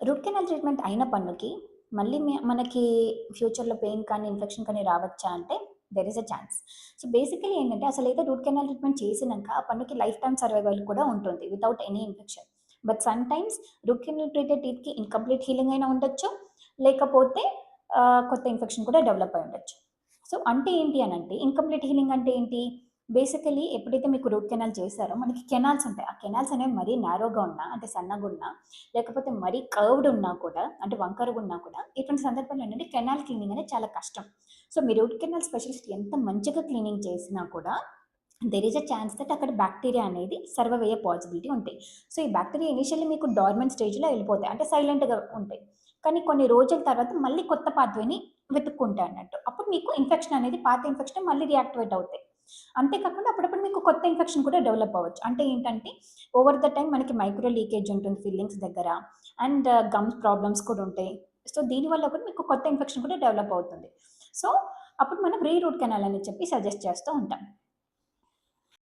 Root canal treatment అయిన పన్నుకి మళ్ళీ మనకి ఫ్యూచర్‌లో పెయిన్ కానీ, ఇన్ఫెక్షన్ కానీ రావచ్చా అంటే there is a chance. So, basically ఏంటంటే అసలైతే రూట్ కెనాల్ ట్రీట్మెంట్ చేసినంక ఆ పన్నుకి లైఫ్ టైమ్ సర్వైవల్ కూడా ఉంటుంది without any infection. But sometimes root canal treated టీత్‌కి ఇన్‌కంప్లీట్ హీలింగ్ అయినా ఉండొచ్చు. లేకపోతే కొత్త ఇన్ఫెక్షన్ కూడా డెవలప్ అయ్యి ఉండొచ్చు. సో, అంటే ఏంటి అనంటే ఇన్‌కంప్లీట్ హీలింగ్ అంటే ఏంటి? బేసికల్లీ ఎప్పుడైతే మీకు రూట్ కెనాల్ చేసారో మనకి కెనాల్స్ ఉంటాయి. ఆ కెనాల్స్ అనేవి మరీ నారోగా ఉన్నా అంటే సన్నగున్నా లేకపోతే మరీ కర్వ్డ్ ఉన్నా కూడా అంటే వంకరగా ఉన్నా కూడా ఇటువంటి సందర్భంలో ఏంటంటే కెనాల్ క్లీనింగ్ అనేది చాలా కష్టం. సో, మీ రూట్ కెనాల్ స్పెషలిస్ట్ ఎంత మంచిగా క్లీనింగ్ చేసినా కూడా there is a chance that అక్కడ బాక్టీరియా అనేది సర్వైవ్ అయ్యే పాసిబిలిటీ ఉంటాయి. సో, ఈ బాక్టీరియా ఇనీషియల్లీ మీకు డార్మెంట్ స్టేజ్‌లో ఎళ్ళిపోతాయి. అంటే సైలెంట్‌గా ఉంటాయి. కానీ కొన్ని రోజుల తర్వాత మళ్ళీ కొత్త పాత్వేని వెతుక్కుంటాయి అన్నట్టు. అప్పుడు మీకు ఇన్ఫెక్షన్ అనేది పాత ఇన్ఫెక్షన్ మళ్ళీ రియాక్టివేట్ అవుతాయి. అంతే కాకుండా అప్పుడప్పుడు మీకు కొత్త ఇన్ఫెక్షన్ కూడా డెవలప్ అవ్వచ్చు. అంటే ఏంటంటే ఓవర్ ద టైమ్ మనకి మైక్రో లీకేజ్ ఉంటుంది ఫిల్లింగ్స్ దగ్గర అండ్ గమ్స్ ప్రాబ్లమ్స్ కూడా ఉంటాయి. సో, దీనివల్ల కూడా మీకు కొత్త ఇన్ఫెక్షన్ కూడా డెవలప్ అవుతుంది. సో, అప్పుడు మనం రూట్ కెనాల్ అని చెప్పి సజెస్ట్ చేస్తూ ఉంటాం.